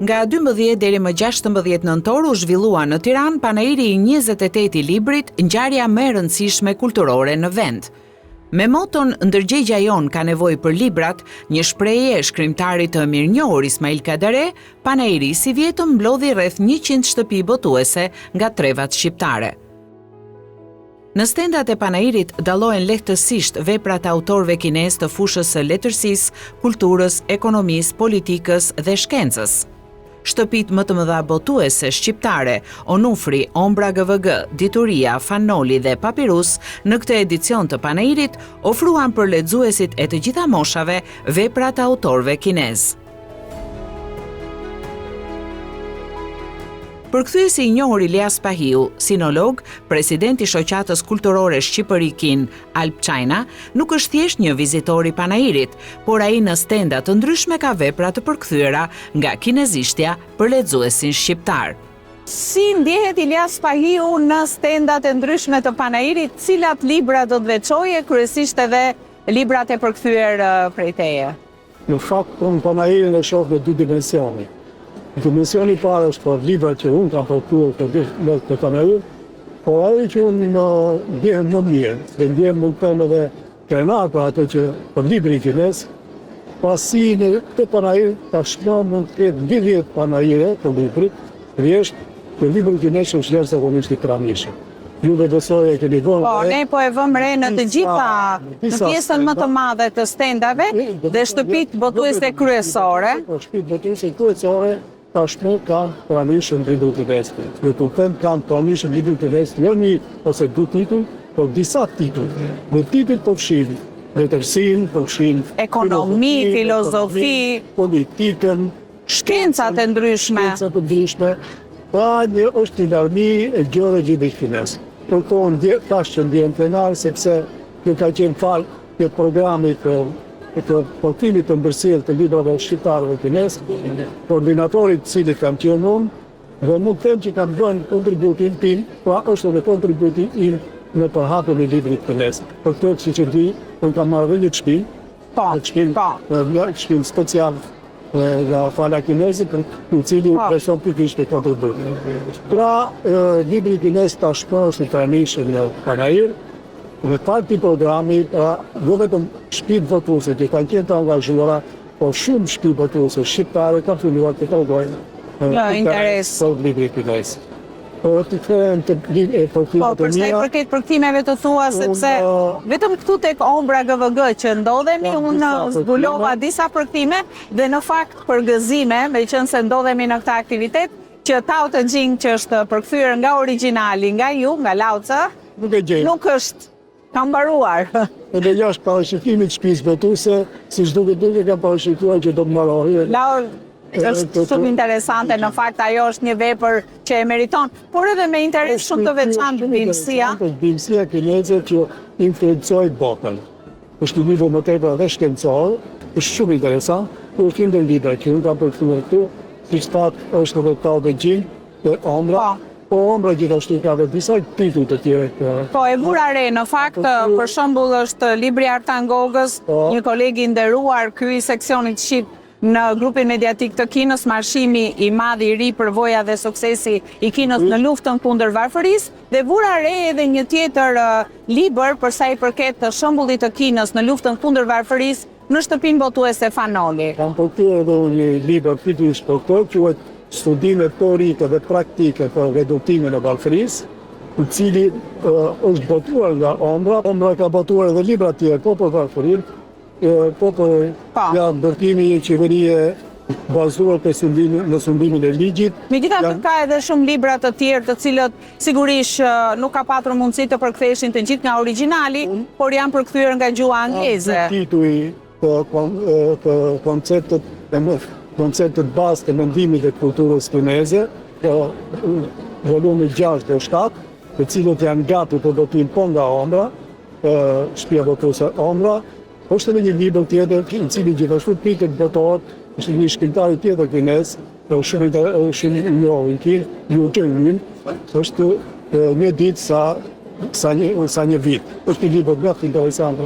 Nga 12 deri më 16 nëntor u zhvillua në Tiranë panairi i 28 i librit Ngjarja më e rëndësishme kulturore në vend. Me moton Ndërgjegja jon ka nevojë për librat, një shprehje e shkrimtarit të mirënjohur Ismail Kadare, panairi i si vjetëm mblodhi rreth 100 shtëpi botuese nga trevat shqiptare. Në stendat e panairit dallohen lehtësisht veprat e autorëve kinezë të fushës së letërsisë, kulturës, ekonomisë, politikës dhe shkencës. Shtëpit më të mëdha botuese shqiptare, Onufri, Ombra GVG, Dituria, Fanoli dhe Papirus, në këtë edicion të panairit, ofruan për lexuesit e të gjitha moshave veprat e autorëve kinezë. Përkthyesi i njohur Ilyas Pahiu, sinolog, presidenti i shoqatës kulturore Shqipëri-Kin, Alp China, nuk është thjesht një vizitor i panairit, por ai në stenda të ndryshme ka vepra të përkthyera nga kinezishtja për lexuesin shqiptar. Si ndjehet Ilyas Pahiu në stendat e ndryshme të panairit, cilat libra do të veçoje, kryesisht edhe librat e përkthyer prej teje? Në fakt, unë panairin e shoh në dy dimensione. Dimensioni i parë është për librat që unë kam përkthyer të panair, por ai që unë ndjehem më mirë, dhe ndjehem më përnë edhe krenar për atë që për libri kinez, pasi në të panair tashmë mund të ketë 10 panaire të librit, thjesht për librin kinez është jashtëzakonisht i pranishëm. Ju dhe besoj e keni vonë. Po, ne po e vëmë re në të gjitha, në pjesën më të madhe të stendave dhe shtëpit botuese kryesore. Shtëpit botuese kryesore tashmë kanë pranishëm librin të vestit. Në të them kanë pranishëm librin të vestit, jo një ose du titull, por disa titull. Në titull po fshin letërsinë, po fshin ekonomi, filozofi, politikën, shkencat e ndryshme. Pra një është një larmi e gjore gjithë kinez. Për tonë tash që ndjen plenar, sepse kjo ka qenë falë të programit të portimit të mbërsill të librave shqiptarëve kinez, koordinatorit cilit kam qenë unë, dhe nuk them që kam dhënë kontributin tim, pra është edhe kontributin im në përhapjen e librit kinez. Për këtë që që di, unë kam marrë një shpinë special nga fala kinezit, në cili presion pikërisht e kontribut. Pra, libri kinez tashmë është i pranishëm në panair, dhe parti programi, jo vetëm shtëpitë botuese që kanë qenë të angazhuara, por shumë shtëpi botuese shqiptare kanë filluar të tregojnë interes për librin kinez. Por të them të përkthimeve të mia. Po, përket përkthimeve të thua, sepse vetëm këtu tek Ombra GVG që ndodhemi, unë zbulova disa përkthime dhe në fakt për gëzime, meqense ndodhemi në këtë aktivitet, që Tao Te Ching që është përkthyer nga origjinali, nga ju, nga Lao-Tse, nuk është ka mbaruar. Edhe jashtë parashikimit shtëpisë botuese, siç duket kam parashikuar që do të mbarohej. Është shumë interesante, në fakt ajo është një vepër që e meriton, por edhe me interes shumë të veçantë bimësia. Bimësia kineze që influencoi botën. Është një libër më tepër edhe shkencor, është shumë interesant, por film dhe libra që unë kam përkthyer këtu, siç thatë është edhe Tao Te Ching, Ombra. Po Ombra gjithashtu ka dhe disa titull të tjerë. Po e vura re, në fakt, për shembull është libri Artan Gogës, një kolegi nderuar, ky i seksionit shqip në grupin mediatik të Kinës, marshimi i madh i ri për voja dhe suksesi i Kinës në luftën kundër varfërisë, dhe vura re edhe një tjetër libër për sa i përket të shembullit të Kinës në luftën kundër varfërisë në shtëpinë botuese Fanoli. Kam përkthyer edhe një libër pikërisht për këtë, quhet Studime teorike dhe praktike për reduktimin e varfërisë, i cili është botuar nga Ombra. Ombra ka botuar edhe libra të tjerë, po për varfërinë, po për ndërtimi i qeverie bazuar në sundimin e ligjit. Megjithatë ka edhe shumë libra të tjerë të cilët sigurisht nuk ka patur mundësi të përktheshin të gjithë nga origjinali, por janë përkthyer nga gjuha angleze. Titulli konceptet bazë të mendimit dhe kulturës kineze, volumi 6 dhe 7, të cilët janë gati për botim po nga Ombra, shtëpia botuese Ombra. Është edhe një libër tjetër, në cili gjithashtu pikët botohet, është një shkrimtar tjetër kinez, shumë i njohur në Kinë, Liu Zhengyun, është një ditë sa një vit. Është një libër nga interesant,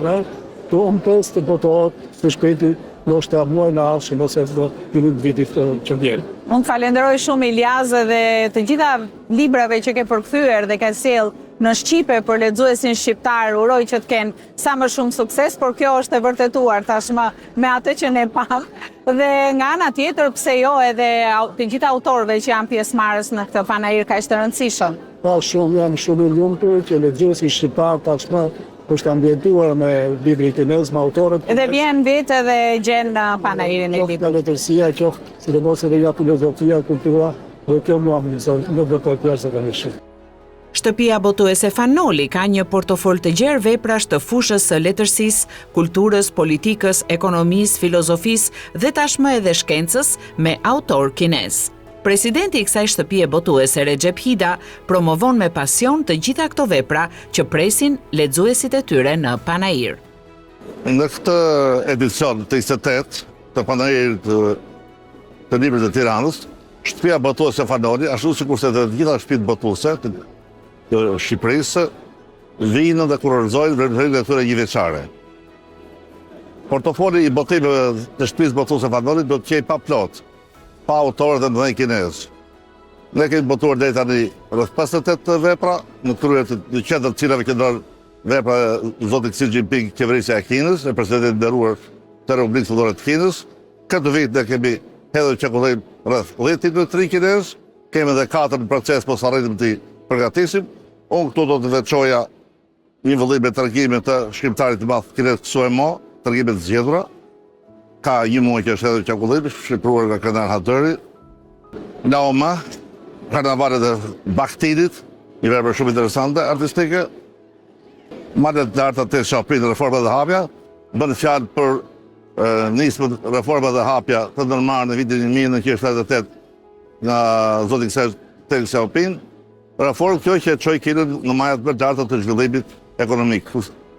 të unë të botohet së shpejti ndoshta muajin e ardhshëm ose do fillim vitit që vjen. Unë falenderoj shumë Ilias dhe të gjitha librave që ke përkthyer dhe ke sjell në Shqipe për lexuesin shqiptar. Uroj që të kenë sa më shumë sukses, por kjo është e vërtetuar tashmë me atë që ne pam. Dhe nga ana tjetër, pse jo edhe të gjitha autorëve që janë pjesëmarrës në këtë panajir kaq të rëndësishëm. Jam shumë i lumtur që lexuesi shqiptar tashmë është ambientuar me librin kinez, me autorët. Dhe vjen vetë dhe gjen panajirin e librit. Qoftë letërsia, qoftë sidomos edhe nga filozofia, kultura, dhe kjo mua më njëson, nuk do të kërse të shumë. Shtëpia botuese Fanoli ka një portofol të gjerë veprash të fushës së letërsisë, kulturës, politikës, ekonomisë, filozofisë dhe tashmë edhe shkencës me autor kinez. Presidenti i kësaj shtëpie botuese Recep Hida promovon me pasion të gjitha këto vepra që presin lexuesit e tyre në panajir. Në këtë edicion të 28 të panajirit të librit të Tiranës, shtëpia botuese Fanoli, ashtu sikurse të gjitha shtëpitë botuese të Shqipërisë, vinë dhe kurorëzojnë vlerësimet e tyre njëvjeçare. Portofoli i botimeve të shtëpisë botuese Fanoli do të qejë pa plot, pa autorët e mëdhenj kinezë. Ne kemi botuar deri tani rreth 58 vepra, në krye të qendër të cilave qëndron vepra e zotit Xi Jinping, qeverisja e Kinës, e presidentit nderuar të Republikës Fëdorore të Kinës. Këtë vit ne kemi hedhur çakullim rreth 10 titujve të ri kinez, kemi edhe 4 në proces, po sa arritim të përgatisim. Unë këtu do të veçoja një vëllim me tregime të shkrimtarit të madh kinez Xue Mo, tregime të zgjedhura. Ka një muaj që është edhe çakullim, shqipruar nga Krenar Hadëri. Naoma, karnavalet e Bakhtinit, një vepër shumë interesante, artistike. Malet të larta të Shapin, reforma dhe hapja, bën fjalë për nismën reforma dhe hapja të ndërmarrë në vitin 1978 nga zoti Deng Xiaoping. Reformë kjo që çoi Kinën në majat më të larta të zhvillimit ekonomik.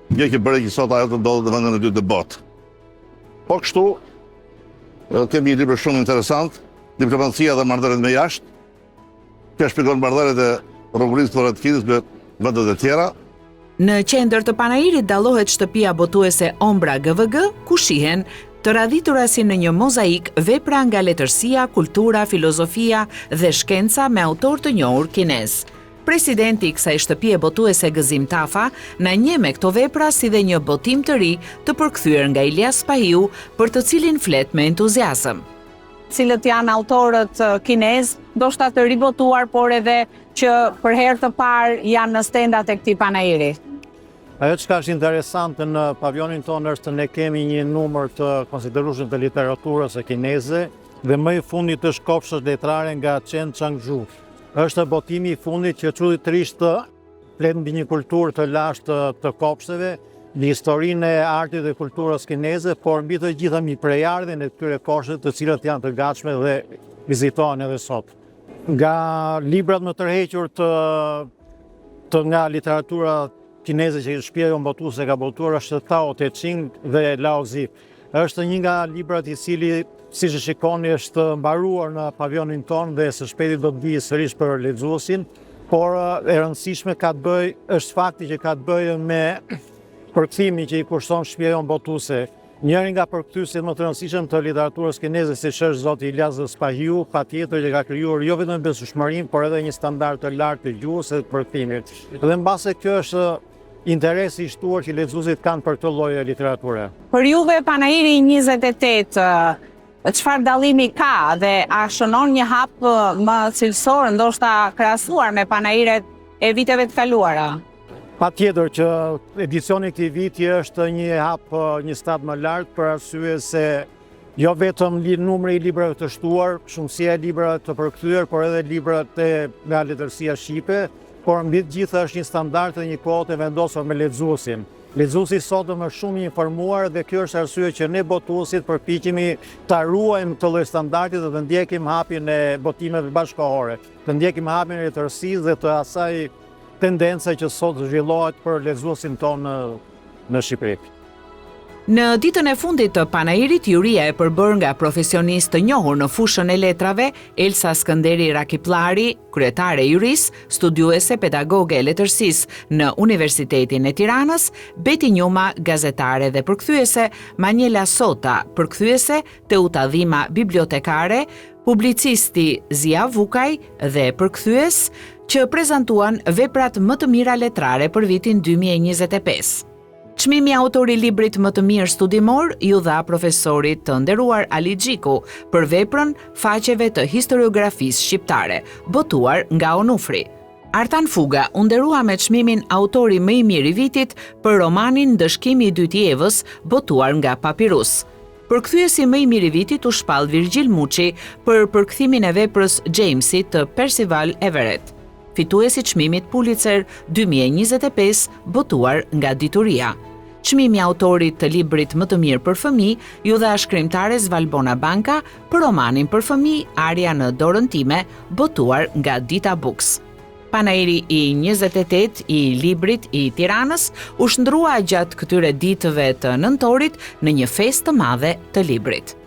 Gjë që bëri që sot ajo të ndodhet në vendin e dytë të botë. Po kështu, kemi një libër shumë interesant, Diplomacia dhe marrëdhëniet me jashtë. Kjo shpjegon marrëdhëniet e Republikës Fëdorore të Kinës me vendet e tjera. Në qendër të panajirit dallohet shtëpia botuese Ombra GVG, ku shihen të radhitura si në një mozaik vepra nga letërsia, kultura, filozofia dhe shkenca me autor të njohur kinez. Presidenti i kësaj shtëpie botuese Gëzim Tafa na njeh me këto vepra si dhe një botim të ri të përkthyer nga Ilias Pahiu, për të cilin flet me entuziazëm. Cilët janë autorët kinez, ndoshta të ribotuar, por edhe që për herë të parë janë në stendat e këtij panajiri. Ajo që ka është interesante në pavionin tonë është ne kemi një numër të konsiderueshëm të literaturës e kineze dhe më i fundit është kopshës letrare nga Chen Changzhu. Është botimi i fundit që çuditërisht flet mbi një kulturë të lashtë të kopshteve, në historinë e artit dhe kulturës kineze, por mbi të gjitha mbi prejardhjen e këtyre kopshteve të cilat janë të gatshme dhe vizitohen edhe sot. Nga librat më tërhequr të nga literatura kineze që shtëpia botuese ka botuar është Tao Te Ching dhe Lao Tzu. Është një nga librat i cili, siç e shikoni, është mbaruar në pavionin tonë dhe së shpejti do të vijë sërish për lexuesin, por e rëndësishme ka të bëjë është fakti që ka të bëjë me përkthimin që i kushton shtëpia botuese. Njëri nga përkthyesit më të rëndësishëm të literaturës kineze, siç është zoti Ilias Pahiu, patjetër që ka krijuar jo vetëm besueshmërinë, por edhe një standard të lartë të gjuhës së përkthimit. Dhe mbase kjo është interesi i shtuar që lexuesit kanë për këtë lloj literature. Për juve panajiri 28, çfarë dallimi ka dhe a shënon një hap më cilësor, ndoshta krahasuar me panajiret e viteve të kaluara? Patjetër që edicioni i këtij viti është një hap një stad më lart për arsye se jo vetëm numri i librave të shtuar, shumësia e librave të përkthyer, por edhe librat nga letërsia shqipe, por mbi të gjitha është një standard dhe një kohë të vendosur me lexuesin. Lexuesi sot më shumë i informuar dhe kjo është arsye që ne botuesit përpiqemi ta ruajmë këtë lloj standardi dhe të ndjekim hapjen e botimeve bashkëkohore, të ndjekim hapjen e letërsisë dhe të asaj tendence që sot zhvillohet për lexuesin tonë në Shqipëri. Në ditën e fundit të panairit, juria e përbërë nga profesionistë të njohur në fushën e letrave, Elsa Skënderi Rakiplari, kryetare juris, studiuese pedagoge e letërsisë në Universitetin e Tiranës, Beti Njuma, gazetare dhe përkthyese, Manjela Sota, përkthyese, Teuta Dhima, bibliotekare, publicisti Zia Vukaj dhe përkthyes, që prezantuan veprat më të mira letrare për vitin 2025. Çmimi autori librit më të mirë studimor ju dha profesorit të nderuar Ali Xhiku për veprën Faqeve të historiografisë shqiptare, botuar nga Onufri. Artan Fuga u nderua me çmimin autori më i mirë i vitit për romanin Ndëshkimi i dytë i Evës, botuar nga Papirus. Përkthyesi më i mirë i vitit u shpall Virgjil Muçi për përkthimin e veprës Jamesit të Percival Everett, fituesi çmimit Pulitzer 2025, botuar nga Dituria. Çmimi autorit të librit më të mirë për fëmijë ju dha shkrimtares Valbona Banka për romanin për fëmijë Arja në dorën time, botuar nga Dita Books. Panairi i 28 i librit i Tiranës u shndrua gjatë këtyre ditëve të nëntorit në një festë të madhe të librit.